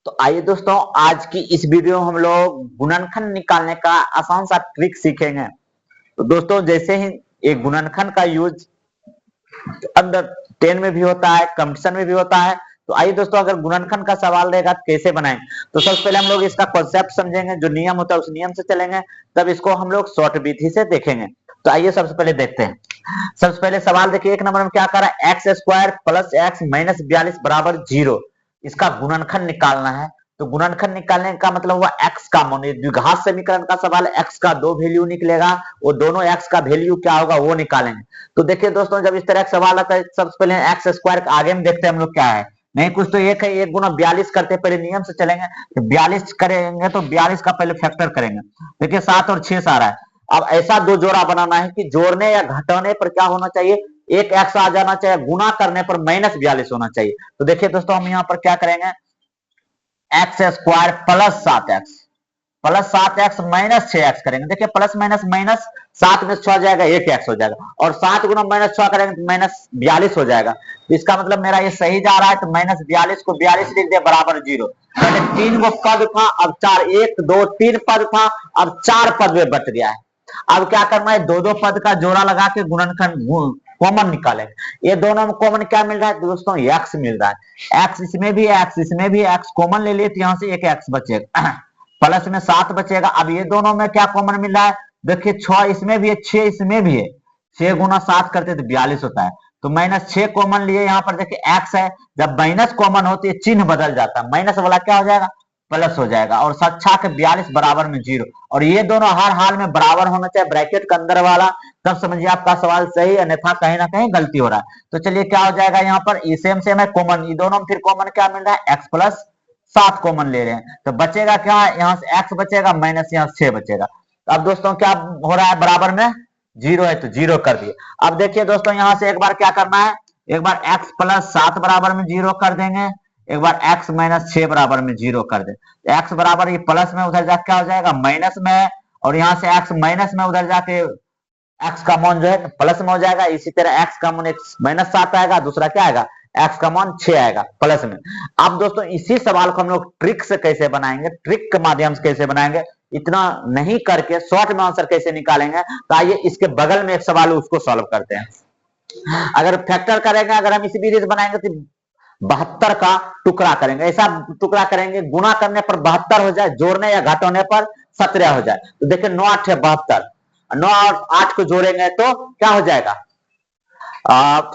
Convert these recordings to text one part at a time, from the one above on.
तो आइए दोस्तों, आज की इस वीडियो में हम लोग गुणनखंड निकालने का आसान सा ट्रिक सीखेंगे। तो दोस्तों, जैसे ही एक गुणनखंड का यूज अंदर 10 में भी होता है, कंपटीशन में भी होता है। तो आइए दोस्तों, अगर गुणनखंड का सवाल रहेगा तो कैसे बनाएं, तो सबसे पहले हम लोग इसका कॉन्सेप्ट समझेंगे, जो नियम होता है उस नियम से चलेंगे, तब इसको हम लोग शॉर्ट विधि से देखेंगे। तो आइए सबसे पहले देखते हैं। सबसे पहले सवाल देखिए, एक नंबर में क्या कर रहा है, x square plus x minus 42 बराबर 0। इसका गुणनखंड निकालना है। तो गुणनखंड निकालने का मतलब हुआ एक्स का मान, द्विघात समीकरण का सवाल है, एक्स का दो वैल्यू निकलेगा, वो दोनों एक्स का वैल्यू क्या होगा वो निकालेंगे। तो देखिए दोस्तों, जब इस तरह का सवाल आता है, सबसे पहले एक्स स्क्वायर आगे में देखते हैं हम लोग क्या है, नहीं कुछ तो एक है, 1 गुना 42 करते पहले नियम से चलेंगे। तो 42 करेंगे तो 42 का पहले फैक्टर करेंगे। देखिए 7 और 6 आ रहा है। अब ऐसा दो जोड़ा बनाना है कि जोड़ने या घटाने पर क्या होना चाहिए, एक एक्स आ जाना चाहिए, गुना करने पर माइनस 42 होना चाहिए। तो देखिए दोस्तों, हम यहाँ पर क्या करेंगे, x square plus 7x minus 6x करेंगे। देखिए प्लस माइनस माइनस, 7 में 6 जाएगा, 1x हो जाएगा, और 7 गुना माइनस 6 करेंगे तो माइनस 42 हो जाएगा। तो इसका मतलब मेरा ये सही जा रहा है। तो माइनस 42 को 42 लिख दिया बराबर 0। पहले 3 गो पद था, अब 4, 1 2 3 पद था, अब 4 पद में बट गया है। अब क्या करना है, दो दो पद का जोड़ा लगा के गुणनखंड कॉमन निकालेंगे। ये दोनों में कॉमन क्या मिल रहा है दोस्तों, एक्स मिल रहा है। एक्स इसमें भी है, एक्स इसमें भी है, एक्स कॉमन ले लिए तो यहाँ से एक एक्स बचेगा, प्लस में 7 बचेगा। अब ये दोनों में क्या कॉमन मिल रहा है, देखिए 6 इसमें भी है, 6 इसमें भी है, 6 गुना 7 करते तो 42 होता है। तो माइनस 6 कॉमन लिए, यहाँ पर देखिए एक्स है, जब माइनस कॉमन होती है चिन्ह बदल जाता है, माइनस वाला क्या हो जाएगा, प्लस हो जाएगा, और 7 के 42 बराबर में 0। और ये दोनों हर हाल में बराबर होना चाहिए, ब्रैकेट के अंदर वाला, तब समझिए आपका सवाल सही, अन्यथा कहीं ना कहीं गलती हो रहा है। तो चलिए क्या हो जाएगा, यहाँ पर सेम सेम है कॉमन, ये दोनों में फिर कॉमन क्या मिल रहा है, एक्स प्लस 7 कॉमन ले रहे हैं। तो बचेगा क्या, यहाँ से एक्स बचेगा माइनस यहाँ से 6 बचेगा। तो अब दोस्तों क्या हो रहा है, बराबर में 0 है तो 0 कर दिए। अब देखिए दोस्तों, यहाँ से एक बार क्या करना है, एक बार एक्स प्लस 7 बराबर में 0 कर देंगे, एक बार एक्स माइनस 6 बराबर में 0 कर दे। एक्स बराबर ये प्लस में उधर जाके क्या हो जाएगा, माइनस में, और यहाँ से एक्स माइनस में उधर जाके एक्स का मान जो है प्लस में हो जाएगा। इसी तरह एक्स का मान माइनस 7 आएगा, दूसरा क्या आएगा, एक्स का मान 6 आएगा प्लस में। अब दोस्तों इसी सवाल को हम लोग ट्रिक से कैसे बनाएंगे, ट्रिक के माध्यम से कैसे बनाएंगे, इतना नहीं करके शॉर्ट में आंसर कैसे निकालेंगे। तो आइए इसके बगल में एक सवाल है, उसको सॉल्व करते हैं। अगर फैक्टर करेंगे, अगर हम इसी विधि से बनाएंगे तो 72 का टुकड़ा करेंगे, ऐसा टुकड़ा करेंगे गुना करने पर 72 हो जाए, जोड़ने या घटाने पर 17 हो जाए। तो देखिए 9 8 है 72, 9 और 8 को जोड़ेंगे तो क्या हो जाएगा,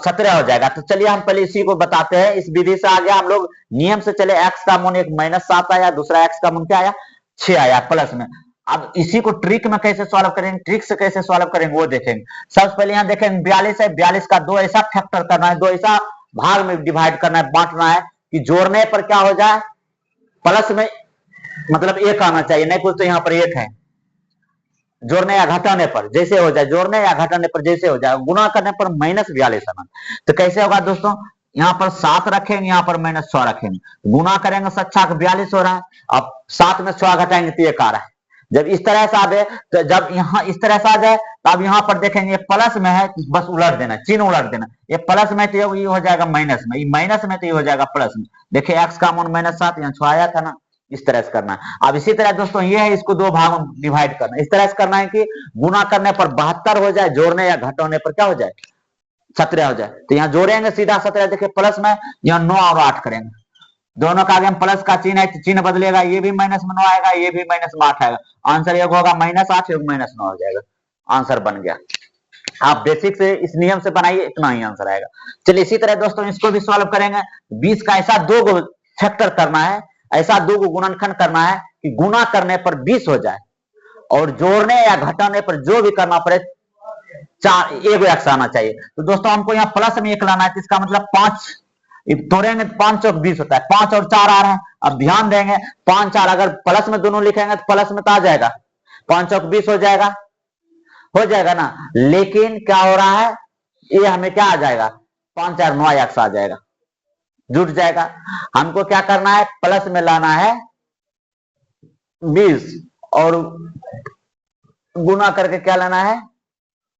17 हो जाएगा। तो चलिए हम पहले इसी को बताते हैं। इस विधि से आगे हम लोग नियम से चले, एक्स का मान एक माइनस 7 आया, दूसरा एक्स का मान क्या आया, 6 आया प्लस में। अब इसी को ट्रिक में कैसे सॉल्व करेंगे, ट्रिक से कैसे सॉल्व करेंगे वो देखेंगे। सबसे पहले यहाँ देखेंगे 42 है, 42 का दो ऐसा फैक्टर करना है, दो ऐसा भाग में डिवाइड करना है, बांटना है कि जोड़ने पर क्या हो जाए, प्लस में मतलब 1 आना चाहिए, नहीं कुछ तो यहाँ पर 1 है, जोड़ने या घटाने पर जैसे हो जाए, जोड़ने या घटाने पर जैसे हो जाए, गुना करने पर माइनस 42 आना। तो कैसे होगा दोस्तों, यहाँ पर 7 रखेंगे, यहाँ पर माइनस 6 रखेंगे, गुना करेंगे 7 42 हो रहा है, अब 7 में 6 घटाएंगे तो 1 आ रहा है। जब इस तरह से आ जाए, तो जब यहाँ इस तरह से आ जाए, तो अब यहाँ पर देखेंगे प्लस में है, बस उलट देना, चिन्ह उलट देना, ये प्लस में तो ये हो जाएगा माइनस में, ये माइनस में तो ये हो जाएगा प्लस में। देखिए एक्स का मान माइनस 7, यहाँ 6 आया था ना, इस तरह से करना है। अब इसी तरह दोस्तों ये है, इसको दो भागों में डिवाइड करना, इस तरह से करना है कि गुना करने पर 72 हो जाए, जोड़ने या घटाने पर क्या हो जाए, 17 हो जाए। तो यहाँ जोड़ेंगे सीधा 17, देखिए प्लस में, यहाँ 9 और 8 करेंगे, दोनों का आगे प्लस का चिन्ह है तो चिन्ह बदलेगा, ये भी माइनस में 9 आएगा, ये भी माइनस में 8 आएगा, आंसर एक होगा माइनस 8, एक माइनस 9 हो जाएगा, आंसर बन गया। आप बेसिक से इस नियम से बनाइए, इतना ही आंसर आएगा। चलिए इसी तरह दोस्तों इसको भी सॉल्व करेंगे। 20 का ऐसा दो गो फैक्टर करना है, ऐसा दो गो गुणनखंड करना है कि गुना करने पर 20 हो जाए, और जोड़ने या घटाने पर जो भी करना पड़े 4 एक एक्स आना चाहिए। तो दोस्तों हमको यहाँ प्लस में 1 लाना है, तो इसका मतलब 5 तोड़ेंगे तो 5 चौक 20 होता है, 5 और 4 आ रहा है। अब ध्यान देंगे 5 4 अगर प्लस में दोनों लिखेंगे तो प्लस में तो आ जाएगा, 5 चौक 20 हो जाएगा ना। लेकिन क्या हो रहा है, ये हमें क्या आ जाएगा, 5 4 9 एक्स आ जाएगा, जुट जाएगा। हमको क्या करना है, प्लस में लाना है 20 और गुना करके क्या लेना है,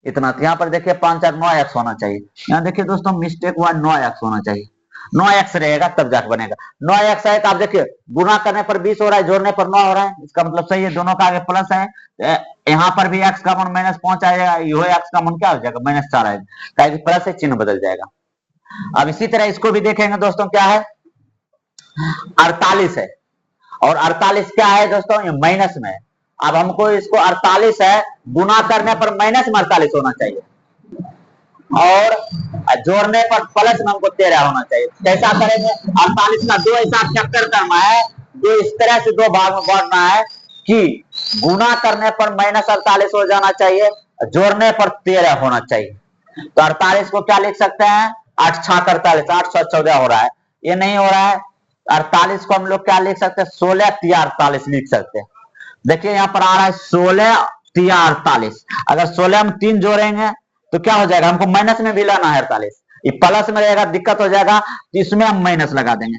इतना। तो यहाँ पर देखिए 5 4 9 एक्स होना चाहिए, यहाँ देखिए दोस्तों मिस्टेक हुआ, 9 एक्स होना चाहिए। 9x रहेगा तब जाके बनेगा। 9x है तो आप देखिए गुना करने पर 20 हो रहा है, जोड़ने पर 9 हो रहा है, इसका मतलब सही है, दोनों का आगे प्लस है। यहाँ पर भी x का मान -5 आएगा, यो x का मान क्या हो जाएगा -4 आएगा, ताकि प्लस से चिन्ह बदल जाएगा। अब इसी तरह इसको भी देखेंगे दोस्तों, क्या है 48 है, और 48 क्या है दोस्तों, ये माइनस में है। अब हमको इसको 48 है, गुना करने पर -48 होना चाहिए, और जोड़ने पर प्लस में हमको 13 होना चाहिए। कैसा करेंगे, 48 का 2 ऐसा चक्कर करना है, जो इस तरह से 2 भाग में बांटना है कि गुना करने पर -48 हो जाना चाहिए, जोड़ने पर 13 होना चाहिए। तो 48 को क्या लिख सकते हैं, 8 6 48, 8 6 14 हो रहा है, ये नहीं हो रहा है। 48 को हम लोग क्या लिख सकते हैं, 16 3 48 लिख सकते हैं। देखिए यहाँ पर आ रहा है 16 3 48, अगर 16 में 3 जोड़ेंगे तो क्या हो जाएगा, हमको माइनस में भी लाना है 48, ये प्लस में रहेगा दिक्कत हो जाएगा, तो इसमें हम माइनस लगा देंगे,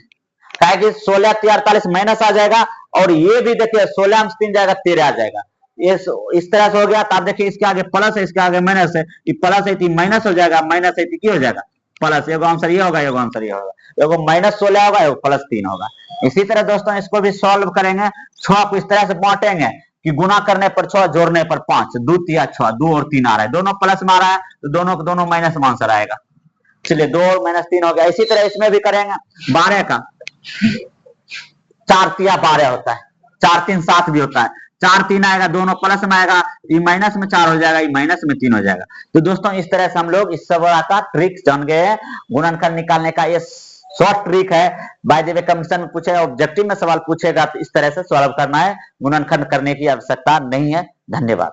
क्या कि 16 3 48 माइनस आ जाएगा, और ये भी देखिए 16 में 3 जाएगा 13 आ जाएगा, इस तरह से हो गया। तो आप देखिए इसके आगे प्लस है, इसके आगे माइनस है, ये प्लस है तो माइनस हो जाएगा, माइनस है तो क्या हो जाएगा प्लस, एगो आंसर ये होगा, एगो आंसर ये होगा, एगो -16 होगा, एगो +3 होगा। इसी तरह दोस्तों इसको भी सॉल्व करेंगे, 6 को इस तरह से बांटेंगे कि गुना करने पर 6, जोड़ने पर 5, 2 3 6, 2 और 3 आ रहा है, दोनों प्लस में आ रहा है, तो दोनों दोनों माइनस में आंसर आएगा। चलिए 2 और -3 हो गया। इसी तरह इसमें भी करेंगे 12 का, 4 3 12 होता है, 4 3 7 भी होता है, 4 3 आएगा, दोनों प्लस में आएगा, ये माइनस में 4 हो जाएगा, ये माइनस में 3 हो जाएगा। तो दोस्तों इस तरह से हम लोग इस सवाल का ट्रिक जान गए हैं, गुणनखंड निकालने का ये शॉर्ट ट्रिक है। बाय द वे कमीशन में पूछे, ऑब्जेक्टिव में सवाल पूछेगा तो इस तरह से सॉल्व करना है, गुणनखंड करने की आवश्यकता नहीं है। धन्यवाद।